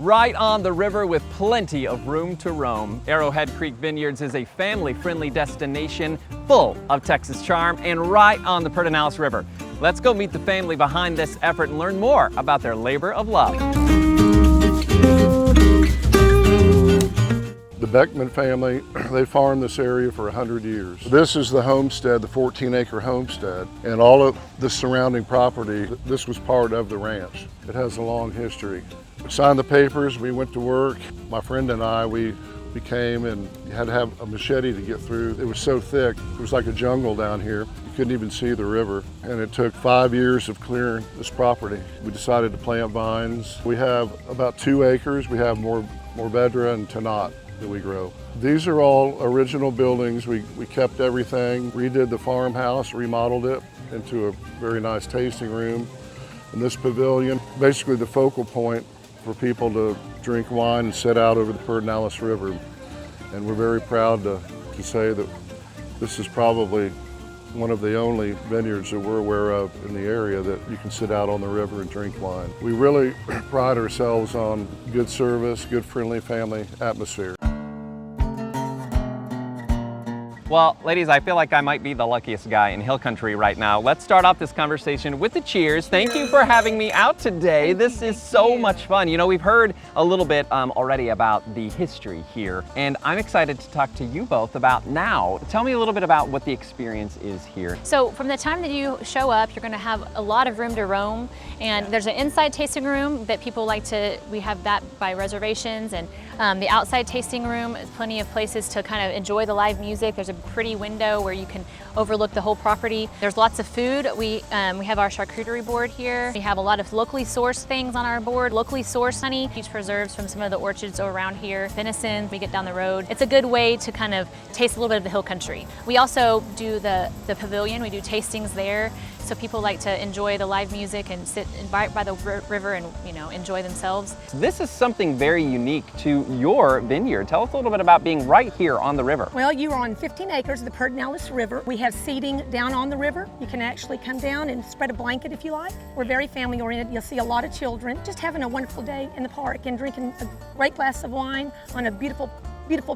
right on the river with plenty of room to roam. Arrowhead Creek Vineyards is a family-friendly destination full of Texas charm and right on the Pedernales River. Let's go meet the family behind this effort and learn more about their labor of love. The Beckman family, they farmed this area for 100 years. This is the homestead, the 14-acre homestead, and all of the surrounding property, this was part of the ranch. It has a long history. We signed the papers, we went to work. My friend and I, we came and you had to have a machete to get through. It was so thick, it was like a jungle down here. You couldn't even see the river. And it took 5 years of clearing this property. We decided to plant vines. We have about 2 acres. We have Mourvedre and Tannat that we grow. These are all original buildings. We kept everything, redid the farmhouse, remodeled it into a very nice tasting room. And this pavilion, basically the focal point for people to drink wine and sit out over the Pedernales River. And we're very proud to say that this is probably one of the only vineyards that we're aware of in the area that you can sit out on the river and drink wine. We really pride ourselves on good service, good friendly family atmosphere. Well, ladies, I feel like I might be the luckiest guy in Hill Country right now. Let's start off this conversation with the cheers. Thank you for having me out today. This is so much fun. You know, we've heard a little bit already about the history here, and I'm excited to talk to you both about now. Tell me a little bit about what the experience is here. So from the time that you show up, you're gonna have a lot of room to roam, and there's an inside tasting room that people like to, we have that by reservations, and the outside tasting room, plenty of places to kind of enjoy the live music. There's a pretty window where you can overlook the whole property. There's lots of food. We have our charcuterie board here. We have a lot of locally sourced things on our board. Locally sourced honey, peach preserves from some of the orchards around here. Venison, we get down the road. It's a good way to kind of taste a little bit of the hill country. We also do the pavilion. We do tastings there. So people like to enjoy the live music and sit by the river and, you know, enjoy themselves. This is something very unique to your vineyard. Tell us a little bit about being right here on the river. Well, you're on 15 acres of the Pedernales River. We have seating down on the river. You can actually come down and spread a blanket if you like. We're very family oriented. You'll see a lot of children just having a wonderful day in the park and drinking a great glass of wine on a beautiful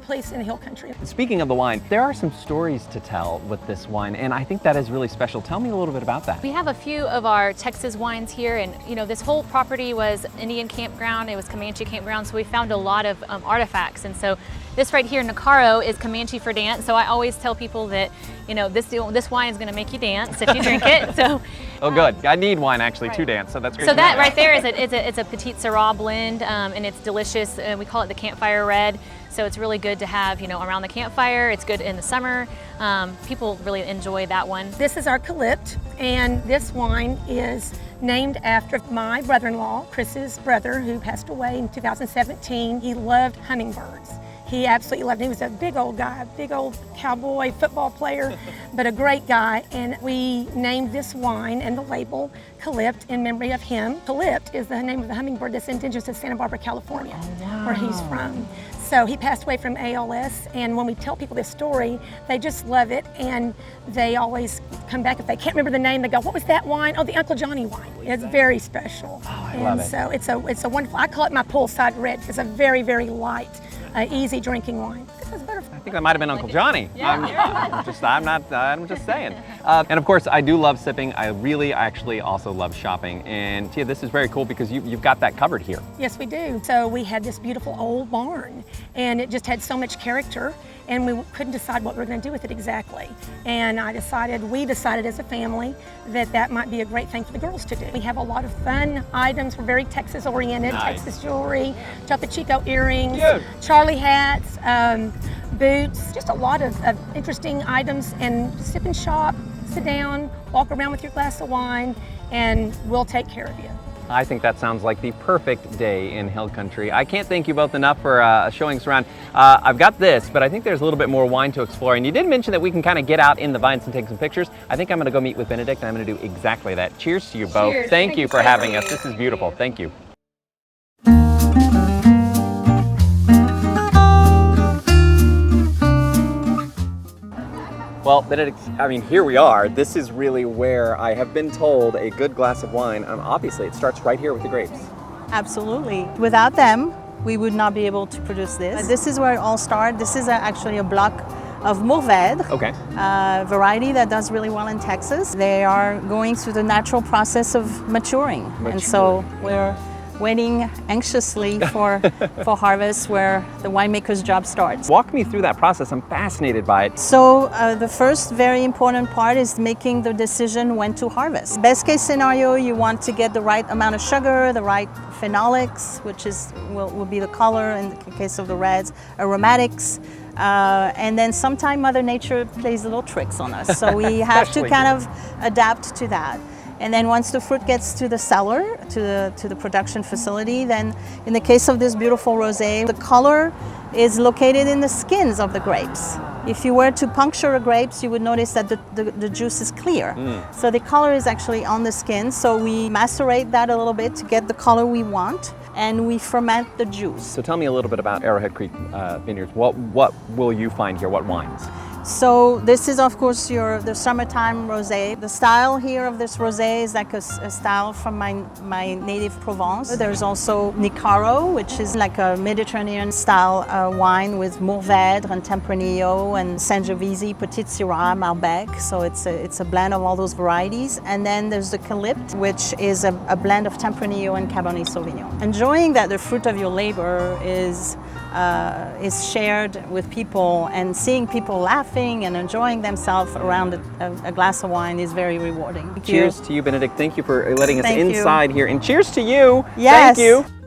place in the hill country. Speaking of the wine, there are some stories to tell with this wine, and I think that is really special. Tell me a little bit about that. We have a few of our Texas wines here, and you know, this whole property was Indian campground, it was Comanche campground, so we found a lot of artifacts. And so this right here, Necaro, is Comanche for dance. So I always tell people that, you know, this wine is going to make you dance if you drink it. So. Oh, good. I need wine actually to dance, so that's great. So that right there is it's a Petite Syrah blend, and it's delicious. We call it the Campfire Red. So it's really good to have, you know, around the campfire. It's good in the summer. People really enjoy that one. This is our Calypt, and this wine is named after my brother-in-law, Chris's brother, who passed away in 2017. He loved hummingbirds. He absolutely loved it. He was a big old guy, big old cowboy football player, but a great guy. And we named this wine and the label Calypt in memory of him. Calypt is the name of the hummingbird that's indigenous to Santa Barbara, California, where he's from. So he passed away from ALS, and when we tell people this story, they just love it, and they always come back. If they can't remember the name, they go, "What was that wine?" "Oh, the Uncle Johnny wine." It's very special. Oh, I love it. So it's a wonderful, I call it my poolside red. It's a very, very light, easy drinking wine. I think that might have been Uncle Johnny. I'm just saying. And of course, I do love sipping. I really actually also love shopping. And Tia, this is very cool because you've got that covered here. Yes, we do. So we had this beautiful old barn, and it just had so much character, and we couldn't decide what we were going to do with it exactly. And we decided as a family that might be a great thing for the girls to do. We have a lot of fun items. We're very Texas oriented, Nice. Texas jewelry, Topo Chico earrings, Cute. Charlie hats, boots, just a lot of interesting items. And sip and shop, sit down, walk around with your glass of wine, and we'll take care of you. I think that sounds like the perfect day in Hill Country. I can't thank you both enough for showing us around. I've got this, but I think there's a little bit more wine to explore. And you did mention that we can kind of get out in the vines and take some pictures. I think I'm going to go meet with Benedict, and I'm going to do exactly that. Cheers to you both. Cheers. Thank you for having us. This is beautiful. Thank you. Well, Benedict, I mean, here we are. This is really where I have been told a good glass of wine, obviously it starts right here with the grapes. Absolutely. Without them, we would not be able to produce this. This is where it all started. This is actually a block of Mourvèdre, Okay. variety that does really well in Texas. They are going through the natural process of maturing. And so we're waiting anxiously for harvest, where the winemaker's job starts. Walk me through that process. I'm fascinated by it. So the first very important part is making the decision when to harvest. Best case scenario, you want to get the right amount of sugar, the right phenolics, which will be the color in the case of the reds, aromatics, and then sometime Mother Nature plays little tricks on us. So we have to kind of adapt to that. And then once the fruit gets to the cellar, to the production facility, then in the case of this beautiful rosé, the color is located in the skins of the grapes. If you were to puncture a grapes, you would notice that the juice is clear. So the color is actually on the skin. So we macerate that a little bit to get the color we want, and we ferment the juice. So tell me a little bit about Arrowhead Creek Vineyards. What will you find here? What wines? So this is of course the summertime rosé. The style here of this rosé is like a style from my native Provence. There's also Nicaro, which is like a Mediterranean style wine with Mourvèdre and Tempranillo and Sangiovese, Petit Syrah, Malbec. So it's a blend of all those varieties. And then there's the Calypte, which is a blend of Tempranillo and Cabernet Sauvignon. Enjoying that the fruit of your labor is shared with people, and seeing people laughing and enjoying themselves around a glass of wine is very rewarding. Cheers to you, Benedict. Thank you for letting us Thank you. inside here. And cheers to you. Yes. Thank you.